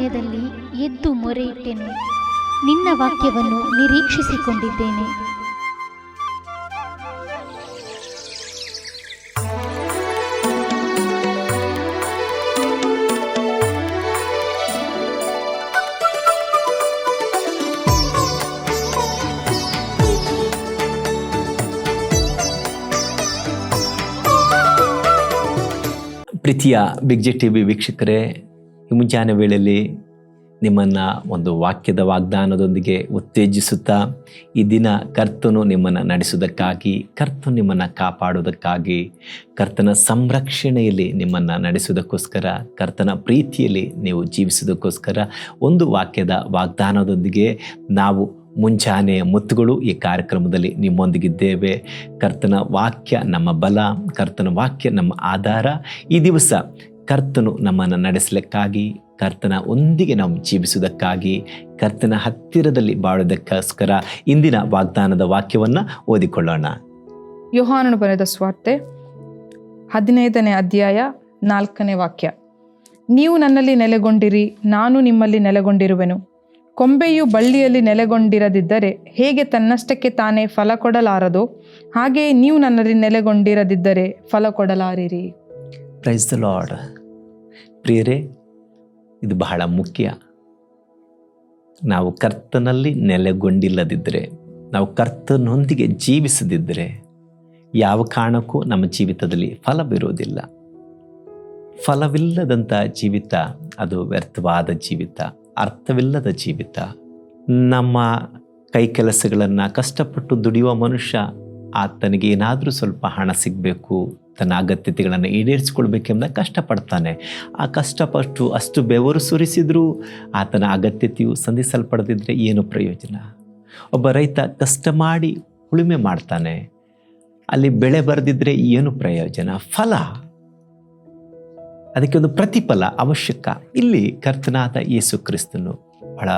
ಸಮಯದಲ್ಲಿ ಎದ್ದು ಮೊರೆಯಿಟ್ಟೆನು. ನಿನ್ನ ವಾಕ್ಯವನ್ನು ನಿರೀಕ್ಷಿಸಿಕೊಂಡಿದ್ದೇನೆ. ಪ್ರೀತಿಯ ಬಿಗ್ ಜೆ ಟಿ ವಿ ವೀಕ್ಷಕರೇ, ಈ ಮುಂಜಾನೆ ವೇಳೆಯಲ್ಲಿ ನಿಮ್ಮನ್ನು ಒಂದು ವಾಕ್ಯದ ವಾಗ್ದಾನದೊಂದಿಗೆ ಉತ್ತೇಜಿಸುತ್ತಾ ಈ ದಿನ ಕರ್ತನು ನಿಮ್ಮನ್ನು ನಡೆಸುವುದಕ್ಕಾಗಿ, ಕರ್ತನು ನಿಮ್ಮನ್ನು ಕಾಪಾಡುವುದಕ್ಕಾಗಿ, ಕರ್ತನ ಸಂರಕ್ಷಣೆಯಲ್ಲಿ ನಿಮ್ಮನ್ನು ನಡೆಸುವುದಕ್ಕೋಸ್ಕರ, ಕರ್ತನ ಪ್ರೀತಿಯಲ್ಲಿ ನೀವು ಜೀವಿಸುವುದಕ್ಕೋಸ್ಕರ ಒಂದು ವಾಕ್ಯದ ವಾಗ್ದಾನದೊಂದಿಗೆ ನಾವು ಮುಂಜಾನೆಯ ಮುತ್ತುಗಳು ಈ ಕಾರ್ಯಕ್ರಮದಲ್ಲಿ ನಿಮ್ಮೊಂದಿಗಿದ್ದೇವೆ. ಕರ್ತನ ವಾಕ್ಯ ನಮ್ಮ ಬಲ, ಕರ್ತನ ವಾಕ್ಯ ನಮ್ಮ ಆಧಾರ. ಈ ದಿವಸ ಕರ್ತನು ನಮ್ಮನ್ನು ನಡೆಸಲಿಕ್ಕಾಗಿ, ಕರ್ತನ ಒಂದಿಗೆ ನಾವು ಜೀವಿಸುವುದಕ್ಕಾಗಿ, ಕರ್ತನ ಹತ್ತಿರದಲ್ಲಿ ಬಾಳುವುದಕ್ಕೋಸ್ಕರ ಇಂದಿನ ವಾಗ್ದಾನದ ವಾಕ್ಯವನ್ನು ಓದಿಕೊಳ್ಳೋಣ. ಯೋಹಾನನು ಬರೆದ ಸುವಾರ್ತೆ 15ನೇ ಅಧ್ಯಾಯ 4ನೇ ವಾಕ್ಯ. ನೀವು ನನ್ನಲ್ಲಿ ನೆಲೆಗೊಂಡಿರಿ, ನಾನು ನಿಮ್ಮಲ್ಲಿ ನೆಲೆಗೊಂಡಿರುವೆನು. ಕೊಂಬೆಯು ಬಳ್ಳಿಯಲ್ಲಿ ನೆಲೆಗೊಂಡಿರದಿದ್ದರೆ ಹೇಗೆ ತನ್ನಷ್ಟಕ್ಕೆ ತಾನೇ ಫಲ ಕೊಡಲಾರದೋ, ಹಾಗೆಯೇ ನೀವು ನನ್ನಲ್ಲಿ ನೆಲೆಗೊಂಡಿರದಿದ್ದರೆ ಫಲ ಕೊಡಲಾರಿರಿ. Praise the lord. ಪ್ರಿಯರೇ, ಇದು ಬಹಳ ಮುಖ್ಯ. ನಾವು ಕರ್ತನಲ್ಲಿ ನೆಲೆಗೊಂಡಿಲ್ಲದಿದ್ದರೆ, ನಾವು ಕರ್ತನೊಂದಿಗೆ ಜೀವಿಸದಿದ್ದರೆ ಯಾವ ಕಾರಣಕ್ಕೂ ನಮ್ಮ ಜೀವಿತದಲ್ಲಿ ಫಲವಿರೋದಿಲ್ಲ. ಫಲವಿಲ್ಲದಂಥ ಜೀವಿತ ಅದು ವ್ಯರ್ಥವಾದ ಜೀವಿತ, ಅರ್ಥವಿಲ್ಲದ ಜೀವಿತ. ನಮ್ಮ ಕೈ ಕೆಲಸಗಳನ್ನು ಕಷ್ಟಪಟ್ಟು ದುಡಿಯುವ ಮನುಷ್ಯ ಆತನಿಗೆ ಏನಾದರೂ ಸ್ವಲ್ಪ ಹಣ ಸಿಗಬೇಕು, ತನ್ನ ಅಗತ್ಯತೆಗಳನ್ನು ಈಡೇರಿಸಿಕೊಳ್ಬೇಕೆಂಬ ಕಷ್ಟಪಡ್ತಾನೆ. ಆ ಕಷ್ಟಪಟ್ಟು ಅಷ್ಟು ಬೆವರು ಸುರಿಸಿದರೂ ಆತನ ಅಗತ್ಯತೆಯು ಸಂಧಿಸಲ್ಪಡದಿದ್ದರೆ ಏನು ಪ್ರಯೋಜನ? ಒಬ್ಬ ರೈತ ಕಷ್ಟ ಮಾಡಿ ಉಳುಮೆ ಮಾಡ್ತಾನೆ, ಅಲ್ಲಿ ಬೆಳೆ ಬರೆದಿದ್ದರೆ ಏನು ಪ್ರಯೋಜನ? ಫಲ, ಅದಕ್ಕೆ ಒಂದು ಪ್ರತಿಫಲ ಅವಶ್ಯಕ. ಇಲ್ಲಿ ಕರ್ತನಾದ ಯೇಸು ಕ್ರಿಸ್ತನು ಬಹಳ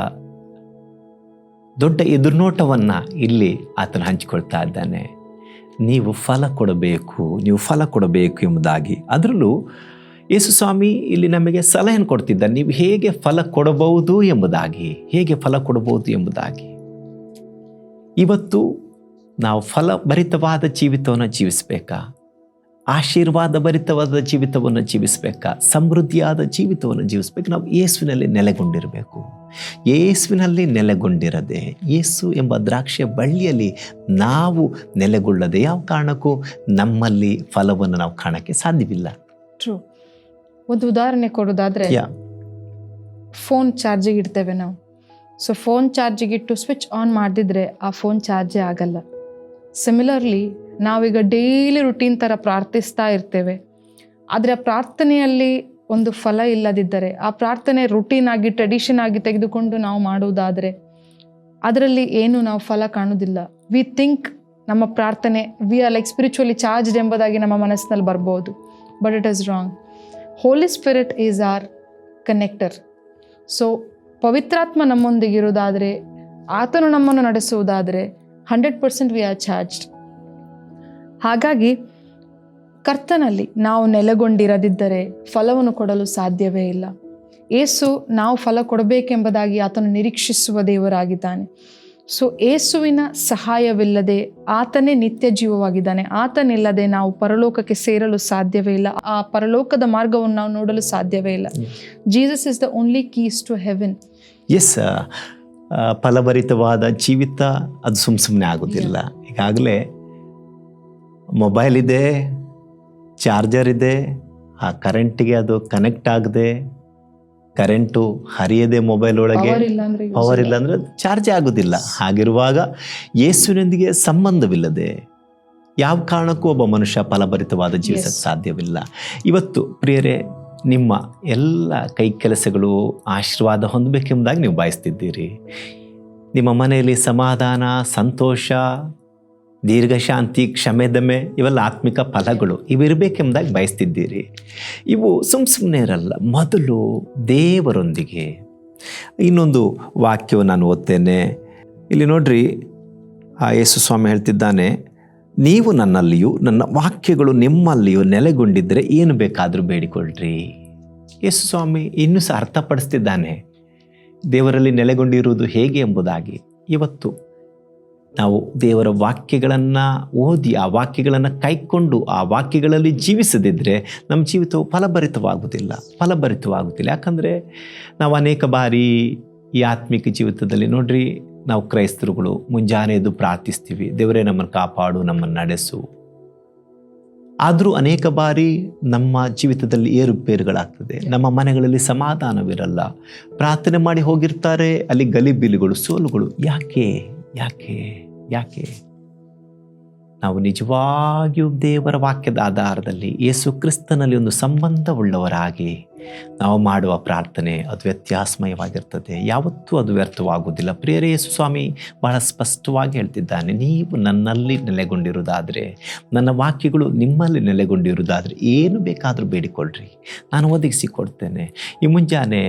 ದೊಡ್ಡ ಎದುರುನೋಟವನ್ನು ಇಲ್ಲಿ ಆತನು ಹಂಚಿಕೊಳ್ತಾ ಇದ್ದಾನೆ. ನೀವು ಫಲ ಕೊಡಬೇಕು, ನೀವು ಫಲ ಕೊಡಬೇಕು ಎಂಬುದಾಗಿ. ಅದರಲ್ಲೂ ಯೇಸು ಸ್ವಾಮಿ ಇಲ್ಲಿ ನಮಗೆ ಸಲಹೆಯನ್ನು ಕೊಡ್ತಿದ್ದಾರೆ, ನೀವು ಹೇಗೆ ಫಲ ಕೊಡಬಹುದು ಎಂಬುದಾಗಿ, ಹೇಗೆ ಫಲ ಕೊಡಬಹುದು ಎಂಬುದಾಗಿ. ಇವತ್ತು ನಾವು ಫಲಭರಿತವಾದ ಜೀವಿತವನ್ನು ಜೀವಿಸಬೇಕಾ? ಆಶೀರ್ವಾದ ಭರಿತವಾದ ಜೀವಿತವನ್ನು ಜೀವಿಸಬೇಕಾ? ಸಮೃದ್ಧಿಯಾದ ಜೀವಿತವನ್ನು ಜೀವಿಸಬೇಕು. ನಾವು ಯೇಸುವಿನಲ್ಲಿ ನೆಲೆಗೊಂಡಿರಬೇಕು. ಯೇಸುವಿನಲ್ಲಿ ನೆಲೆಗೊಂಡಿರದೆ, ಯೇಸು ಎಂಬ ದ್ರಾಕ್ಷಿಯ ಬಳ್ಳಿಯಲ್ಲಿ ನಾವು ನೆಲೆಗೊಳ್ಳದೆ ಯಾವ ಕಾರಣಕ್ಕೂ ನಮ್ಮಲ್ಲಿ ಫಲವನ್ನು ನಾವು ಕಾಣಕ್ಕೆ ಸಾಧ್ಯವಿಲ್ಲ. ಟ್ರೂ. ಒಂದು ಉದಾಹರಣೆ ಕೊಡೋದಾದ್ರೆ, ಫೋನ್ ಚಾರ್ಜಿಗೆ ಇಡ್ತೇವೆ ನಾವು. ಸೊ ಫೋನ್ ಚಾರ್ಜಿಗೆ ಇಟ್ಟು ಸ್ವಿಚ್ ಆನ್ ಮಾಡದಿದ್ರೆ ಆ ಫೋನ್ ಚಾರ್ಜೇ ಆಗಲ್ಲ. ಸಿಮಿಲರ್ಲಿ ನಾವೀಗ ಡೈಲಿ ರುಟೀನ್ ಥರ ಪ್ರಾರ್ಥಿಸ್ತಾ ಇರ್ತೇವೆ, ಆದರೆ ಆ ಪ್ರಾರ್ಥನೆಯಲ್ಲಿ ಒಂದು ಫಲ ಇಲ್ಲದಿದ್ದರೆ, ಆ ಪ್ರಾರ್ಥನೆ ರುಟೀನ್ ಆಗಿ ಟ್ರೆಡಿಷನ್ ಆಗಿ ತೆಗೆದುಕೊಂಡು ನಾವು ಮಾಡುವುದಾದರೆ ಅದರಲ್ಲಿ ಏನು ನಾವು ಫಲ ಕಾಣುವುದಿಲ್ಲ. ವಿ ಥಿಂಕ್ ನಮ್ಮ ಪ್ರಾರ್ಥನೆ we are like spiritually charged ಎಂಬುದಾಗಿ ನಮ್ಮ ಮನಸ್ಸಿನಲ್ಲಿ ಬರ್ಬೋದು, but it is wrong. Holy spirit is our connector. So ಪವಿತ್ರಾತ್ಮ ನಮ್ಮೊಂದಿಗಿರುವುದಾದರೆ, ಆತನು ನಮ್ಮನ್ನು ನಡೆಸುವುದಾದರೆ 100% ವಿ ಆರ್ ಚಾರ್ಜ್ಡ್. ಹಾಗಾಗಿ ಕರ್ತನಲ್ಲಿ ನಾವು ನೆಲೆಗೊಂಡಿರದಿದ್ದರೆ ಫಲವನ್ನು ಕೊಡಲು ಸಾಧ್ಯವೇ ಇಲ್ಲ. ಏಸು ನಾವು ಫಲ ಕೊಡಬೇಕೆಂಬುದಾಗಿ ಆತನು ನಿರೀಕ್ಷಿಸುವ ದೇವರಾಗಿದ್ದಾನೆ. ಸೊ ಏಸುವಿನ ಸಹಾಯವಿಲ್ಲದೆ ಆತನೇ ನಿತ್ಯ ಜೀವವಾಗಿದ್ದಾನೆ. ಆತನಿಲ್ಲದೆ ನಾವು ಪರಲೋಕಕ್ಕೆ ಸೇರಲು ಸಾಧ್ಯವೇ ಇಲ್ಲ. ಆ ಪರಲೋಕದ ಮಾರ್ಗವನ್ನು ನಾವು ನೋಡಲು ಸಾಧ್ಯವೇ ಇಲ್ಲ. Jesus is the only keys to heaven. Yes, ಫಲಭರಿತವಾದ ಜೀವಿತ ಅದು ಸುಮ್ಮನೆ ಆಗೋದಿಲ್ಲ. ಈಗಾಗಲೇ ಮೊಬೈಲ್ ಇದೆ, ಚಾರ್ಜರ್ ಇದೆ, ಆ ಕರೆಂಟಿಗೆ ಅದು ಕನೆಕ್ಟ್ ಆಗದೆ, ಕರೆಂಟು ಹರಿಯದೆ ಮೊಬೈಲ್ ಒಳಗೆ ಪವರ್ ಇಲ್ಲ ಅಂದರೆ ಚಾರ್ಜೇ ಆಗೋದಿಲ್ಲ. ಹಾಗಿರುವಾಗ ಯೇಸುವಿನೊಂದಿಗೆ ಸಂಬಂಧವಿಲ್ಲದೆ ಯಾವ ಕಾರಣಕ್ಕೂ ಒಬ್ಬ ಮನುಷ್ಯ ಫಲಭರಿತವಾದ ಜೀವಿಸಕ್ಕೆ ಸಾಧ್ಯವಿಲ್ಲ. ಇವತ್ತು ಪ್ರಿಯರೇ, ನಿಮ್ಮ ಎಲ್ಲ ಕೈ ಕೆಲಸಗಳು ಆಶೀರ್ವಾದ ಹೊಂದಬೇಕೆಂಬುದಾಗಿ ನೀವು ಬಯಸ್ತಿದ್ದೀರಿ. ನಿಮ್ಮ ಮನೆಯಲ್ಲಿ ಸಮಾಧಾನ, ಸಂತೋಷ, ದೀರ್ಘಶಾಂತಿ, ಕ್ಷಮೆ, ದಮೆ ಇವೆಲ್ಲ ಆತ್ಮಿಕ ಫಲಗಳು ಇವಿರಬೇಕೆಂಬುದಾಗಿ ಬಯಸ್ತಿದ್ದೀರಿ. ಇವು ಸುಮ್ಮನೆ ಇರಲ್ಲ. ಮೊದಲು ದೇವರೊಂದಿಗೆ. ಇನ್ನೊಂದು ವಾಕ್ಯವನ್ನು ನಾನು ಓದ್ತೇನೆ. ಇಲ್ಲಿ ನೋಡ್ರಿ, ಆ ಯೇಸು ಸ್ವಾಮಿ ಹೇಳ್ತಿದ್ದಾನೆ, ನೀವು ನನ್ನಲ್ಲಿಯೂ ನನ್ನ ವಾಕ್ಯಗಳು ನಿಮ್ಮಲ್ಲಿಯೂ ನೆಲೆಗೊಂಡಿದ್ದರೆ ಏನು ಬೇಕಾದರೂ ಬೇಡಿಕೊಳ್ಳ್ರಿ. ಯೇಸು ಸ್ವಾಮಿ ಇನ್ನೂ ಸಹ ಅರ್ಥಪಡಿಸ್ತಿದ್ದಾನೆ. ದೇವರಲ್ಲಿ ನೆಲೆಗೊಂಡಿರುವುದು ಹೇಗೆ ಎಂಬುದಾಗಿ. ಇವತ್ತು ನಾವು ದೇವರ ವಾಕ್ಯಗಳನ್ನು ಓದಿ ಆ ವಾಕ್ಯಗಳನ್ನು ಕೈಕೊಂಡು ಆ ವಾಕ್ಯಗಳಲ್ಲಿ ಜೀವಿಸದಿದ್ದರೆ ನಮ್ಮ ಜೀವಿತವು ಫಲಭರಿತವಾಗುತ್ತಿಲ್ಲ. ಯಾಕಂದರೆ ನಾವು ಅನೇಕ ಬಾರಿ ಈ ಆತ್ಮಿಕ ಜೀವಿತದಲ್ಲಿ ನೋಡ್ರಿ, ನಾವು ಕ್ರೈಸ್ತರುಗಳು ಮುಂಜಾನೆ ಎದ್ದು ಪ್ರಾರ್ಥಿಸ್ತೀವಿ, ದೇವರೇ ನಮ್ಮನ್ನು ಕಾಪಾಡು, ನಮ್ಮನ್ನು ನಡೆಸು. ಆದರೂ ಅನೇಕ ಬಾರಿ ನಮ್ಮ ಜೀವಿತದಲ್ಲಿ ಏರುಪೇರುಗಳಾಗ್ತದೆ. ನಮ್ಮ ಮನೆಗಳಲ್ಲಿ ಸಮಾಧಾನವಿರಲ್ಲ. ಪ್ರಾರ್ಥನೆ ಮಾಡಿ ಹೋಗಿರ್ತಾರೆ, ಅಲ್ಲಿ ಗಲಿಬಿಲಿಗಳು, ಸೋಲುಗಳು. ಯಾಕೆ ನಾವು ನಿಜವಾಗಿಯೂ ದೇವರ ವಾಕ್ಯದ ಆಧಾರದಲ್ಲಿ ಯೇಸು ಕ್ರಿಸ್ತನಲ್ಲಿ ಒಂದು ಸಂಬಂಧವುಳ್ಳವರಾಗಿ ನಾವು ಮಾಡುವ ಪ್ರಾರ್ಥನೆ ಅದು ವ್ಯತ್ಯಾಸಮಯವಾಗಿರ್ತದೆ. ಯಾವತ್ತೂ ಅದು ವ್ಯರ್ಥವಾಗುವುದಿಲ್ಲ. ಪ್ರಿಯರೇ, ಯೇಸು ಸ್ವಾಮಿ ಬಹಳ ಸ್ಪಷ್ಟವಾಗಿ ಹೇಳ್ತಿದ್ದಾನೆ, ನೀವು ನನ್ನಲ್ಲಿ ನೆಲೆಗೊಂಡಿರುವುದಾದರೆ, ನನ್ನ ವಾಕ್ಯಗಳು ನಿಮ್ಮಲ್ಲಿ ನೆಲೆಗೊಂಡಿರುವುದಾದರೆ ಏನು ಬೇಕಾದರೂ ಬೇಡಿಕೊಳ್ಳ್ರಿ, ನಾನು ಒದಗಿಸಿಕೊಡ್ತೇನೆ. ಈ ಮುಂಜಾನೆ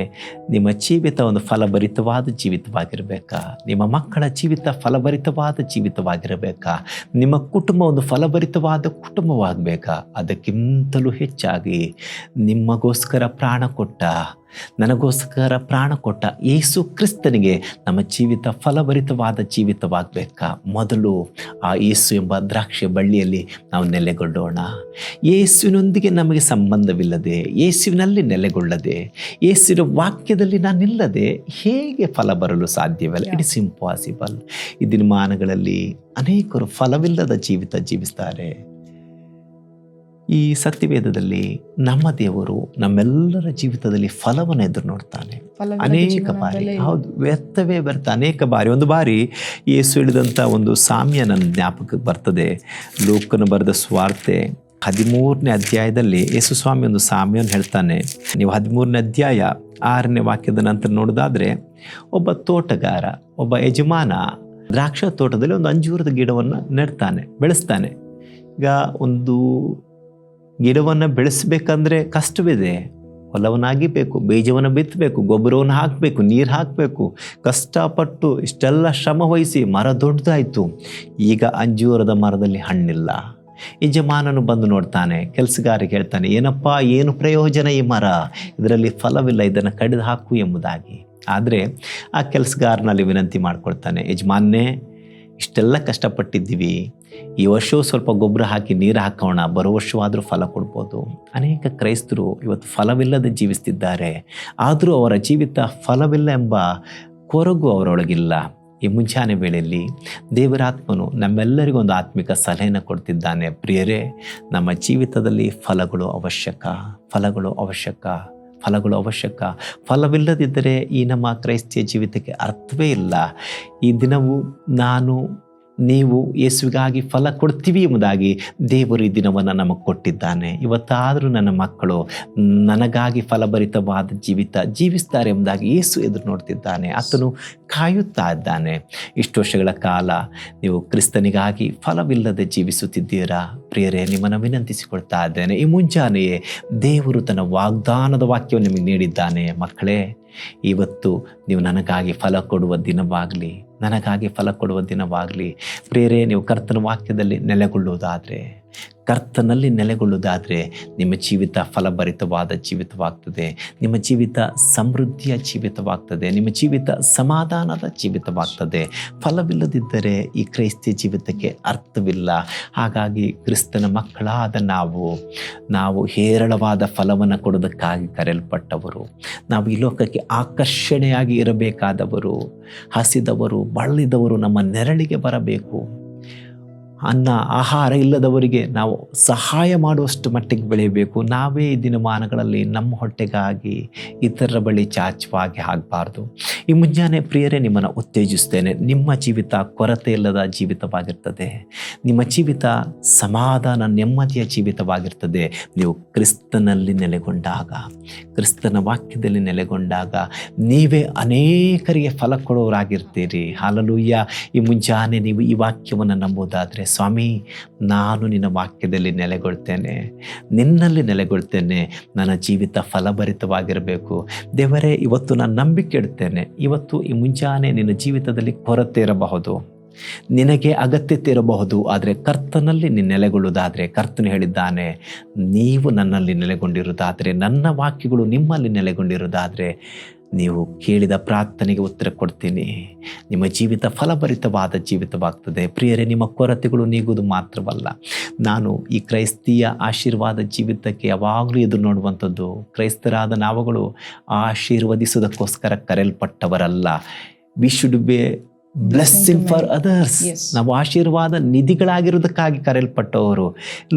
ನಿಮ್ಮ ಜೀವಿತ ಒಂದು ಫಲಭರಿತವಾದ ಜೀವಿತವಾಗಿರಬೇಕಾ? ನಿಮ್ಮ ಮಕ್ಕಳ ಜೀವಿತ ಫಲಭರಿತವಾದ ಜೀವಿತವಾಗಿರಬೇಕಾ? ನಿಮ್ಮ ಕುಟುಂಬ ಒಂದು ಫಲಭರಿತವಾದ ಕುಟುಂಬವಾಗಬೇಕಾ? ಅದಕ್ಕಿಂತಲೂ ಹೆಚ್ಚಾಗಿ ನಿಮಗೋಸ್ಕರ ನನಗೋಸ್ಕರ ಪ್ರಾಣ ಕೊಟ್ಟ ಯೇಸು ಕ್ರಿಸ್ತನಿಗೆ ನಮ್ಮ ಜೀವಿತ ಫಲಭರಿತವಾದ ಜೀವಿತವಾಗಬೇಕಾ? ಮೊದಲು ಆ ಯೇಸು ಎಂಬ ದ್ರಾಕ್ಷಿ ಬಳ್ಳಿಯಲ್ಲಿ ನಾವು ನೆಲೆಗೊಳ್ಳೋಣ. ಯೇಸುವಿನೊಂದಿಗೆ ನಮಗೆ ಸಂಬಂಧವಿಲ್ಲದೆ, ಯೇಸುವಿನಲ್ಲಿ ನೆಲೆಗೊಳ್ಳದೆ, ಯೇಸುವಿನ ವಾಕ್ಯದಲ್ಲಿ ನಾನಿಲ್ಲದೆ ಹೇಗೆ ಫಲ ಬರಲು ಸಾಧ್ಯವಿಲ್ಲ. It is impossible. ಈ ದಿನಮಾನಗಳಲ್ಲಿ ಅನೇಕರು ಫಲವಿಲ್ಲದ ಜೀವಿತ ಜೀವಿಸ್ತಾರೆ. ಈ ಸತ್ಯವೇದದಲ್ಲಿ ನಮ್ಮ ದೇವರು ನಮ್ಮೆಲ್ಲರ ಜೀವಿತದಲ್ಲಿ ಫಲವನ್ನು ಎದುರು ನೋಡ್ತಾನೆ. ಅನೇಕ ಬಾರಿ ವ್ಯರ್ಥವೇ ಅನೇಕ ಬಾರಿ. ಒಂದು ಬಾರಿ ಯೇಸು ಹೇಳಿದಂಥ ಒಂದು ಸಾಮ್ಯ ನನ್ನ ಜ್ಞಾಪಕಕ್ಕೆ ಬರ್ತದೆ. ಲೂಕನು ಬರೆದ ಸುವಾರ್ತೆ 13ನೇ ಅಧ್ಯಾಯದಲ್ಲಿ ಯೇಸು ಸ್ವಾಮಿ ಒಂದು ಸಾಮ್ಯವನ್ನು ಹೇಳ್ತಾನೆ. ನೀವು 13ನೇ ಅಧ್ಯಾಯ 6ನೇ ವಾಕ್ಯದ ನಂತರ ನೋಡೋದಾದರೆ, ಒಬ್ಬ ತೋಟಗಾರ, ಒಬ್ಬ ಯಜಮಾನ ದ್ರಾಕ್ಷ ತೋಟದಲ್ಲಿ ಒಂದು ಅಂಜೂರದ ಗಿಡವನ್ನು ಬೆಳೆಸ್ತಾನೆ. ಈಗ ಒಂದು ಗಿಡವನ್ನು ಬೆಳೆಸಬೇಕಂದ್ರೆ ಕಷ್ಟವಿದೆ. ಹೊಲವನ್ನಾಗಿಬೇಕು, ಬೀಜವನ್ನು ಬಿತ್ತಬೇಕು, ಗೊಬ್ಬರವನ್ನು ಹಾಕಬೇಕು, ನೀರು ಹಾಕಬೇಕು. ಕಷ್ಟಪಟ್ಟು ಇಷ್ಟೆಲ್ಲ ಶ್ರಮ ವಹಿಸಿ ಮರ ದೊಡ್ಡದಾಯಿತು. ಈಗ ಅಂಜೂರದ ಮರದಲ್ಲಿ ಹಣ್ಣಿಲ್ಲ. ಯಜಮಾನನು ಬಂದು ನೋಡ್ತಾನೆ, ಕೆಲಸಗಾರಿಗೆ ಹೇಳ್ತಾನೆ, ಏನಪ್ಪ, ಏನು ಪ್ರಯೋಜನ ಈ ಮರ, ಇದರಲ್ಲಿ ಫಲವಿಲ್ಲ, ಇದನ್ನು ಕಡಿದು ಹಾಕು ಎಂಬುದಾಗಿ. ಆದರೆ ಆ ಕೆಲಸಗಾರನಲ್ಲಿ ವಿನಂತಿ ಮಾಡ್ಕೊಳ್ತಾನೆ, ಯಜಮಾನ್ನೇ, ಇಷ್ಟೆಲ್ಲ ಕಷ್ಟಪಟ್ಟಿದ್ದೀವಿ, ಈ ವರ್ಷವೂ ಸ್ವಲ್ಪ ಗೊಬ್ಬರ ಹಾಕಿ ನೀರು ಹಾಕೋಣ, ಬರೋ ವರ್ಷವಾದರೂ ಫಲ ಕೊಡ್ಬೋದು. ಅನೇಕ ಕ್ರೈಸ್ತರು ಇವತ್ತು ಫಲವಿಲ್ಲದೆ ಜೀವಿಸ್ತಿದ್ದಾರೆ. ಆದರೂ ಅವರ ಜೀವಿತ ಫಲವಿಲ್ಲ ಎಂಬ ಕೊರಗು ಅವರೊಳಗಿಲ್ಲ. ಈ ಮುಂಜಾನೆ ವೇಳೆಯಲ್ಲಿ ದೇವರಾತ್ಮನು ನಮ್ಮೆಲ್ಲರಿಗೂ ಒಂದು ಆತ್ಮಿಕ ಸಲಹೆಯನ್ನು ಕೊಡ್ತಿದ್ದಾನೆ. ಪ್ರಿಯರೇ, ನಮ್ಮ ಜೀವಿತದಲ್ಲಿ ಫಲಗಳು ಅವಶ್ಯಕ. ಫಲವಿಲ್ಲದಿದ್ದರೆ ಈ ನಮ್ಮ ಕ್ರೈಸ್ತಿಯ ಜೀವಿತಕ್ಕೆ ಅರ್ಥವೇ ಇಲ್ಲ. ಈ ದಿನವೂ ನೀವು ಯೇಸುವಿಗಾಗಿ ಫಲ ಕೊಡ್ತೀವಿ ಎಂಬುದಾಗಿ ದೇವರು ಈ ದಿನವನ್ನು ನಮಗೆ ಕೊಟ್ಟಿದ್ದಾನೆ. ಇವತ್ತಾದರೂ ನನ್ನ ಮಕ್ಕಳು ನನಗಾಗಿ ಫಲಭರಿತವಾದ ಜೀವಿತ ಜೀವಿಸ್ತಾರೆ ಎಂಬುದಾಗಿ ಯೇಸು ಎದುರು ನೋಡ್ತಿದ್ದಾನೆ. ಆತನು ಕಾಯುತ್ತಾ ಇದ್ದಾನೆ. ಇಷ್ಟು ವರ್ಷಗಳ ಕಾಲ ನೀವು ಕ್ರಿಸ್ತನಿಗಾಗಿ ಫಲವಿಲ್ಲದೆ ಜೀವಿಸುತ್ತಿದ್ದೀರಾ? ಪ್ರಿಯರೇ, ನಿಮ್ಮನ್ನು ವಿನಂತಿಸಿಕೊಳ್ತಾ ಇದ್ದೇನೆ, ಈ ಮುಂಜಾನೆಯೇ ದೇವರು ತನ್ನ ವಾಗ್ದಾನದ ವಾಕ್ಯವನ್ನು ನಿಮಗೆ ನೀಡಿದ್ದಾನೆ. ಮಕ್ಕಳೇ, ಇವತ್ತು ನೀವು ನನಗಾಗಿ ಫಲ ಕೊಡುವ ದಿನವಾಗಲಿ. ಪ್ರಿಯರೇ, ನೀವು ಕರ್ತನ ವಾಕ್ಯದಲ್ಲಿ ಕರ್ತನಲ್ಲಿ ನೆಲೆಗೊಳ್ಳುವುದಾದರೆ ನಿಮ್ಮ ಜೀವಿತ ಫಲಭರಿತವಾದ ಜೀವಿತವಾಗ್ತದೆ. ನಿಮ್ಮ ಜೀವಿತ ಸಮೃದ್ಧಿಯ ಜೀವಿತವಾಗ್ತದೆ. ನಿಮ್ಮ ಜೀವಿತ ಸಮಾಧಾನದ ಜೀವಿತವಾಗ್ತದೆ. ಫಲವಿಲ್ಲದಿದ್ದರೆ ಈ ಕ್ರೈಸ್ತಿಯ ಜೀವಿತಕ್ಕೆ ಅರ್ಥವಿಲ್ಲ. ಹಾಗಾಗಿ ಕ್ರಿಸ್ತನ ಮಕ್ಕಳಾದ ನಾವು ಹೇರಳವಾದ ಫಲವನ್ನು ಕೊಡೋದಕ್ಕಾಗಿ ಕರೆಯಲ್ಪಟ್ಟವರು. ನಾವು ಈ ಲೋಕಕ್ಕೆ ಆಕರ್ಷಣೆಯಾಗಿ ಇರಬೇಕಾದವರು. ಹಸಿದವರು, ಬಳಲಿದವರು ನಮ್ಮ ನೆರಳಿಗೆ ಬರಬೇಕು. ಆಹಾರ ಇಲ್ಲದವರಿಗೆ ನಾವು ಸಹಾಯ ಮಾಡುವಷ್ಟು ಮಟ್ಟಿಗೆ ಬೆಳೆಯಬೇಕು. ನಾವೇ ಈ ದಿನಮಾನಗಳಲ್ಲಿ ನಮ್ಮ ಹೊಟ್ಟೆಗಾಗಿ ಇತರರ ಬಳಿ ಚಾಚುವಾಗಿ ಆಗಬಾರ್ದು. ಈ ಮುಂಜಾನೆ ಪ್ರಿಯರೇ, ನಿಮ್ಮನ್ನು ಉತ್ತೇಜಿಸ್ತೇನೆ. ನಿಮ್ಮ ಜೀವಿತ ಕೊರತೆ ಇಲ್ಲದ ಜೀವಿತವಾಗಿರ್ತದೆ. ನಿಮ್ಮ ಜೀವಿತ ಸಮಾಧಾನ, ನೆಮ್ಮದಿಯ ಜೀವಿತವಾಗಿರ್ತದೆ. ನೀವು ಕ್ರಿಸ್ತನಲ್ಲಿ ನೆಲೆಗೊಂಡಾಗ, ಕ್ರಿಸ್ತನ ವಾಕ್ಯದಲ್ಲಿ ನೆಲೆಗೊಂಡಾಗ ನೀವೇ ಅನೇಕರಿಗೆ ಫಲ ಕೊಡೋರಾಗಿರ್ತೀರಿ. ಹಾಲೆಲೂಯಾ. ಈ ಮುಂಜಾನೆ ನೀವು ಈ ವಾಕ್ಯವನ್ನು ನಂಬುವುದಾದರೆ, ಸ್ವಾಮಿ, ನಾನು ನಿನ್ನ ವಾಕ್ಯದಲ್ಲಿ ನಿನ್ನಲ್ಲಿ ನೆಲೆಗೊಳ್ತೇನೆ, ನನ್ನ ಜೀವಿತ ಫಲಭರಿತವಾಗಿರಬೇಕು. ದೇವರೇ, ಇವತ್ತು ನಾನು ನಂಬಿಕೆ ಇಡ್ತೇನೆ. ಇವತ್ತು ಈ ಮುಂಜಾನೆ ನಿನ್ನ ಜೀವಿತದಲ್ಲಿ ಕೊರತೆ ಇರಬಹುದು, ನಿನಗೆ ಅಗತ್ಯತೆ ಇರಬಹುದು. ಆದರೆ ಕರ್ತನಲ್ಲಿ ನೀನು ನೆಲೆಗೊಳ್ಳುವುದಾದರೆ, ಕರ್ತನು ಹೇಳಿದ್ದಾನೆ, ನೀವು ನನ್ನಲ್ಲಿ ನೆಲೆಗೊಂಡಿರುವುದಾದರೆ, ನನ್ನ ವಾಕ್ಯಗಳು ನಿಮ್ಮಲ್ಲಿ ನೆಲೆಗೊಂಡಿರುವುದಾದರೆ ನೀವು ಕೇಳಿದ ಪ್ರಾರ್ಥನೆಗೆ ಉತ್ತರ ಕೊಡ್ತೀನಿ. ನಿಮ್ಮ ಜೀವಿತ ಫಲಭರಿತವಾದ ಜೀವಿತವಾಗ್ತದೆ. ಪ್ರಿಯರೇ, ನಿಮ್ಮ ಕೊರತೆಗಳು ನೀಗುವುದು ಮಾತ್ರವಲ್ಲ, ನಾನು ಈ ಕ್ರೈಸ್ತೀಯ ಆಶೀರ್ವಾದ ಜೀವಿತಕ್ಕೆ ಯಾವಾಗಲೂ ಎದುರು ನೋಡುವಂಥದ್ದು. ಕ್ರೈಸ್ತರಾದ ನಾವುಗಳು ಆಶೀರ್ವದಿಸುವುದಕ್ಕೋಸ್ಕರ ಕರೆಯಲ್ಪಟ್ಟವರಲ್ಲ. We should be blessing for others. ನಾವು ಆಶೀರ್ವಾದ ನಿಧಿಗಳಾಗಿರೋದಕ್ಕಾಗಿ ಕರೆಯಲ್ಪಟ್ಟವರು.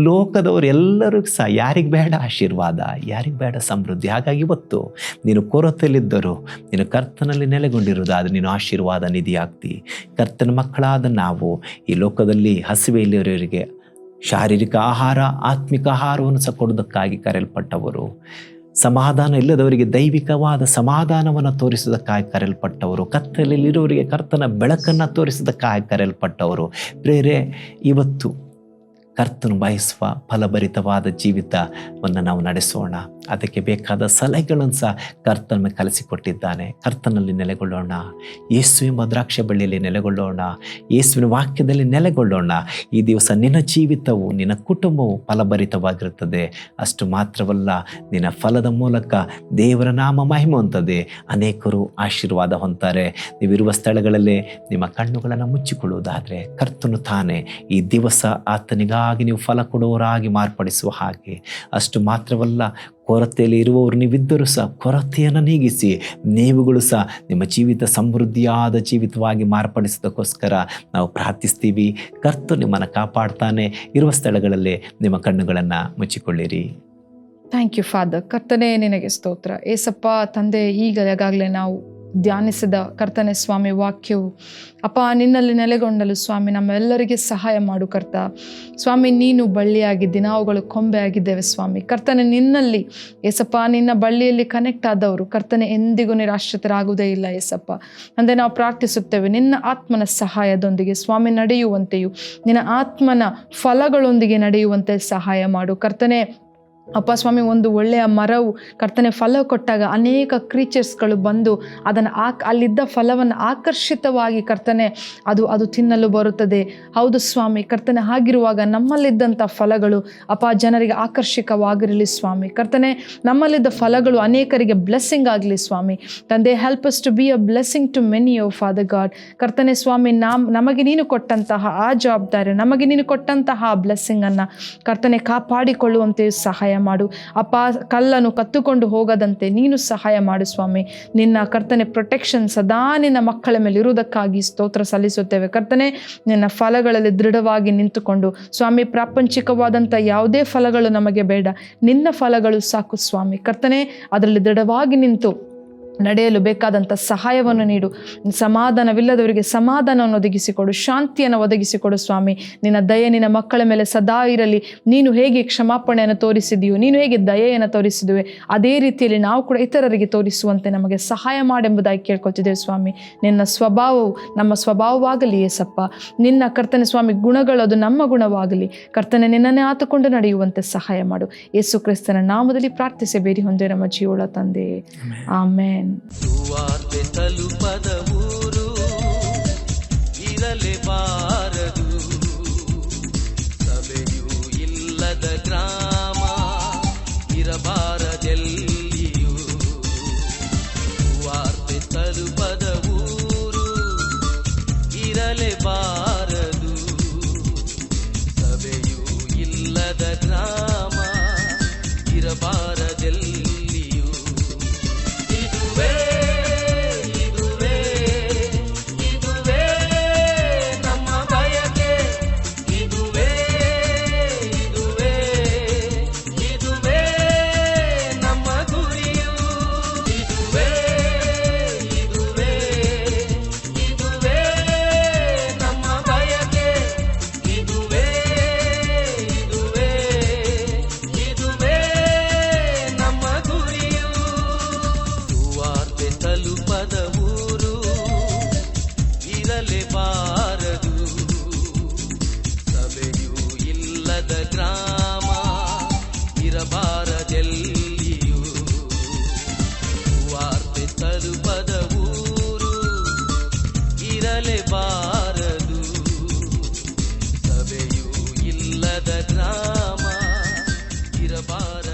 ಲೋಕದವರು ಎಲ್ಲರೂ ಸಹ ಯಾರಿಗೆ ಬೇಡ ಆಶೀರ್ವಾದ, ಯಾರಿಗೆ ಬೇಡ ಸಮೃದ್ಧಿ. ಹಾಗಾಗಿ ಇವತ್ತು ನೀನು ಕೊರತೆಯಲ್ಲಿದ್ದರು, ನೀನು ಕರ್ತನಲ್ಲಿ ನೆಲೆಗೊಂಡಿರುವುದಾದರೆ ನೀನು ಆಶೀರ್ವಾದ ನಿಧಿ ಆಗ್ತಿ. ಕರ್ತನ ಮಕ್ಕಳಾದ ನಾವು ಈ ಲೋಕದಲ್ಲಿ ಹಸಿವೆಯಲ್ಲಿರೋರಿಗೆ ಶಾರೀರಿಕ ಆಹಾರ, ಆತ್ಮಿಕ ಆಹಾರವನ್ನು ಸಹ ಕೊಡೋದಕ್ಕಾಗಿ ಕರೆಯಲ್ಪಟ್ಟವರು. ಸಮಾಧಾನ ಇಲ್ಲದವರಿಗೆ ದೈವಿಕವಾದ ಸಮಾಧಾನವನ್ನು ತೋರಿಸುವುದಕ್ಕಾಗಿ ಕರೆಯಲ್ಪಟ್ಟವರು. ಕತ್ತಲಲ್ಲಿರುವವರಿಗೆ ಕರ್ತನ ಬೆಳಕನ್ನು ತೋರಿಸುವುದಕ್ಕಾಗಿ ಕರೆಯಲ್ಪಟ್ಟವರು. ಪ್ರೇರೆ, ಇವತ್ತು ಕರ್ತನು ಬಯಸುವ ಫಲಭರಿತವಾದ ಜೀವಿತವನ್ನು ನಾವು ನಡೆಸೋಣ. ಅದಕ್ಕೆ ಬೇಕಾದ ಸಲಹೆಗಳನ್ನು ಸಹ ಕರ್ತನ ಕಲಿಸಿಕೊಟ್ಟಿದ್ದಾನೆ. ಕರ್ತನಲ್ಲಿ ನೆಲೆಗೊಳ್ಳೋಣ, ಯೇಸುವಿನ ದ್ರಾಕ್ಷ ಬಳ್ಳಿಯಲ್ಲಿ ನೆಲೆಗೊಳ್ಳೋಣ, ಯೇಸುವಿನ ವಾಕ್ಯದಲ್ಲಿ ನೆಲೆಗೊಳ್ಳೋಣ. ಈ ದಿವಸ ನಿನ್ನ ಜೀವಿತವು, ನಿನ್ನ ಕುಟುಂಬವು ಫಲಭರಿತವಾಗಿರುತ್ತದೆ. ಅಷ್ಟು ಮಾತ್ರವಲ್ಲ, ನಿನ್ನ ಫಲದ ಮೂಲಕ ದೇವರ ನಾಮ ಮಹಿಮೆ ಹೊಂದುತ್ತದೆ. ಅನೇಕರು ಆಶೀರ್ವಾದ ಹೊಂತಾರೆ. ನೀವಿರುವ ಸ್ಥಳಗಳಲ್ಲೇ ನಿಮ್ಮ ಕಣ್ಣುಗಳನ್ನು ಮುಚ್ಚಿಕೊಳ್ಳುವುದಾದರೆ ಕರ್ತನು ತಾನೇ ಈ ದಿವಸ ಆತನಿಗಾಗಿ ನೀವು ಫಲ ಕೊಡುವವರಾಗಿ ಮಾರ್ಪಡಿಸುವ ಹಾಗೆ. ಅಷ್ಟು ಮಾತ್ರವಲ್ಲ, ಕೊರತೆಯಲ್ಲಿ ಇರುವವರು ನೀವಿದ್ದರೂ ಸಹ ಕೊರತೆಯನ್ನು ನೀಗಿಸಿ ನೀವುಗಳು ಸಹ ನಿಮ್ಮ ಜೀವಿತ ಸಮೃದ್ಧಿಯಾದ ಜೀವಿತವಾಗಿ ಮಾರ್ಪಡಿಸೋದಕ್ಕೋಸ್ಕರ ನಾವು ಪ್ರಾರ್ಥಿಸ್ತೀವಿ. ಕರ್ತನು ನಿಮ್ಮನ್ನು ಕಾಪಾಡ್ತಾನೆ. ಇರುವ ಸ್ಥಳಗಳಲ್ಲೇ ನಿಮ್ಮ ಕಣ್ಣುಗಳನ್ನು ಮುಚ್ಚಿಕೊಳ್ಳಿರಿ. Thank you father. ಕರ್ತನೇ ನಿನಗೆ ಸ್ತೋತ್ರ. ಏಸಪ್ಪ ತಂದೆ, ಈಗಾಗಲೇ ನಾವು ಧ್ಯಾನಿಸಿದ ಕರ್ತನೆ ಸ್ವಾಮಿ ವಾಕ್ಯವು ಅಪ್ಪ ನಿನ್ನಲ್ಲಿ ನೆಲೆಗೊಂಡಲು ಸ್ವಾಮಿ ನಮ್ಮೆಲ್ಲರಿಗೆ ಸಹಾಯ ಮಾಡು ಕರ್ತ. ಸ್ವಾಮಿ, ನೀನು ಬಳ್ಳಿಯಾಗಿದ್ದಿ, ನಾವುಗಳು ಕೊಂಬೆ ಆಗಿದ್ದೇವೆ ಸ್ವಾಮಿ. ಕರ್ತನೆ, ನಿನ್ನಲ್ಲಿ ಏಸಪ್ಪ, ನಿನ್ನ ಬಳ್ಳಿಯಲ್ಲಿ ಕನೆಕ್ಟ್ ಆದವರು ಕರ್ತನೆ ಎಂದಿಗೂ ನಿರಾಶ್ರಿತರಾಗುವುದೇ ಇಲ್ಲ ಏಸಪ್ಪ. ಅಂದರೆ ನಾವು ಪ್ರಾರ್ಥಿಸುತ್ತೇವೆ, ನಿನ್ನ ಆತ್ಮನ ಸಹಾಯದೊಂದಿಗೆ ಸ್ವಾಮಿ ನಡೆಯುವಂತೆಯೂ ನಿನ್ನ ಆತ್ಮನ ಫಲಗಳೊಂದಿಗೆ ನಡೆಯುವಂತೆ ಸಹಾಯ ಮಾಡು ಕರ್ತನೆ. ಅಪ್ಪ ಸ್ವಾಮಿ, ಒಂದು ಒಳ್ಳೆಯ ಮರವು ಕರ್ತನೆ ಫಲ ಕೊಟ್ಟಾಗ ಅನೇಕ ಕ್ರೀಚರ್ಸ್ಗಳು ಬಂದು ಅದನ್ನು ಅಲ್ಲಿದ್ದ ಫಲವನ್ನು ಆಕರ್ಷಿತವಾಗಿ ಕರ್ತನೆ ಅದು ತಿನ್ನಲು ಬರುತ್ತದೆ. ಹೌದು ಸ್ವಾಮಿ ಕರ್ತನೆ, ಹಾಗಿರುವಾಗ ನಮ್ಮಲ್ಲಿದ್ದಂಥ ಫಲಗಳು ಅಪ್ಪ ಜನರಿಗೆ ಆಕರ್ಷಕವಾಗಿರಲಿ ಸ್ವಾಮಿ. ಕರ್ತನೆ, ನಮ್ಮಲ್ಲಿದ್ದ ಫಲಗಳು ಅನೇಕರಿಗೆ ಬ್ಲೆಸ್ಸಿಂಗ್ ಆಗಲಿ ಸ್ವಾಮಿ. ತಂದೆ, help us to be a blessing to many O father God. ಕರ್ತನೆ ಸ್ವಾಮಿ, ನಮಗೆ ನೀನು ಕೊಟ್ಟಂತಹ ಆ ಜವಾಬ್ದಾರಿ, ನಮಗೆ ನೀನು ಕೊಟ್ಟಂತಹ ಆ ಬ್ಲೆಸ್ಸಿಂಗನ್ನು ಕರ್ತನೆ ಕಾಪಾಡಿಕೊಳ್ಳುವಂತೆ ಸಹಾಯ ಮಾಡು ಅಪ್ಪ. ಕಲ್ಲನ್ನು ಕತ್ತುಕೊಂಡು ಹೋಗದಂತೆ ನೀನು ಸಹಾಯ ಮಾಡು ಸ್ವಾಮಿ. ನಿನ್ನ ಕರ್ತನೆ ಪ್ರೊಟೆಕ್ಷನ್ ಸದಾ ನಿನ್ನ ಮಕ್ಕಳ ಮೇಲೆ ಇರುವುದಕ್ಕಾಗಿ ಸ್ತೋತ್ರ ಸಲ್ಲಿಸುತ್ತೇವೆ ಕರ್ತನೆ. ನಿನ್ನ ಫಲಗಳಲ್ಲಿ ದೃಢವಾಗಿ ನಿಂತುಕೊಂಡು ಸ್ವಾಮಿ, ಪ್ರಾಪಂಚಿಕವಾದಂಥ ಯಾವುದೇ ಫಲಗಳು ನಮಗೆ ಬೇಡ, ನಿನ್ನ ಫಲಗಳು ಸಾಕು ಸ್ವಾಮಿ. ಕರ್ತನೆ, ಅದರಲ್ಲಿ ದೃಢವಾಗಿ ನಿಂತು ನಡೆಯಲು ಬೇಕಾದಂಥ ಸಹಾಯವನ್ನು ನೀಡು. ಸಮಾಧಾನವಿಲ್ಲದವರಿಗೆ ಸಮಾಧಾನವನ್ನು ಒದಗಿಸಿಕೊಡು, ಶಾಂತಿಯನ್ನು ಒದಗಿಸಿಕೊಡು ಸ್ವಾಮಿ. ನಿನ್ನ ದಯೆ ನಿನ್ನ ಮಕ್ಕಳ ಮೇಲೆ ಸದಾ ಇರಲಿ. ನೀನು ಹೇಗೆ ಕ್ಷಮಾಪಣೆಯನ್ನು ತೋರಿಸಿದೆಯೋ, ನೀನು ಹೇಗೆ ದಯೆಯನ್ನು ತೋರಿಸಿದುವೆ, ಅದೇ ರೀತಿಯಲ್ಲಿ ನಾವು ಕೂಡ ಇತರರಿಗೆ ತೋರಿಸುವಂತೆ ನಮಗೆ ಸಹಾಯ ಮಾಡೆಂಬುದಾಗಿ ಕೇಳ್ಕೊತಿದ್ದೇವೆ ಸ್ವಾಮಿ. ನಿನ್ನ ಸ್ವಭಾವವು ನಮ್ಮ ಸ್ವಭಾವವಾಗಲಿ ಏಸಪ್ಪ. ನಿನ್ನ ಕರ್ತನೆ ಸ್ವಾಮಿ ಗುಣಗಳು ಅದು ನಮ್ಮ ಗುಣವಾಗಲಿ ಕರ್ತನೆ. ನಿನ್ನನ್ನೇ ಆತುಕೊಂಡು ನಡೆಯುವಂತೆ ಸಹಾಯ ಮಾಡು. ಯೇಸು ಕ್ರಿಸ್ತನ ನಾಮದಲ್ಲಿ ಪ್ರಾರ್ಥಿಸಿ ಬೇಡಿ ಹೊಂದೇ ನಮ್ಮ ಜೀವಳ ತಂದೆ, ಆಮೇನ್. ಸುವಾರ್ತೆ ತಲುಪದ ಊರು ಇರಲೇಬಾರದು, ಸಭೆಯೂ ಇಲ್ಲದ ಗ್ರಾಮ ಇರಬಾರದೆಲ್ಲಿಯೂ. ಸುವಾರ್ತೆ ತಲುಪದ ಊರು ಇರಲೇಬಾರದು, ಸಭೆಯೂ ಇಲ್ಲದ ಗ್ರಾಮ ಇರಬಾರದೆಲ್ಲಿಯೂ. ಗ್ರಾಮ ಇರಬಾರದೆಲ್ಲಿಯೂ. ವಾರ್ತೆ ತಲುಪದ ಊರು ಇರಲೇಬಾರದು, ಸಭೆಯೂ ಇಲ್ಲದ ಗ್ರಾಮ ಇರಬಾರದು.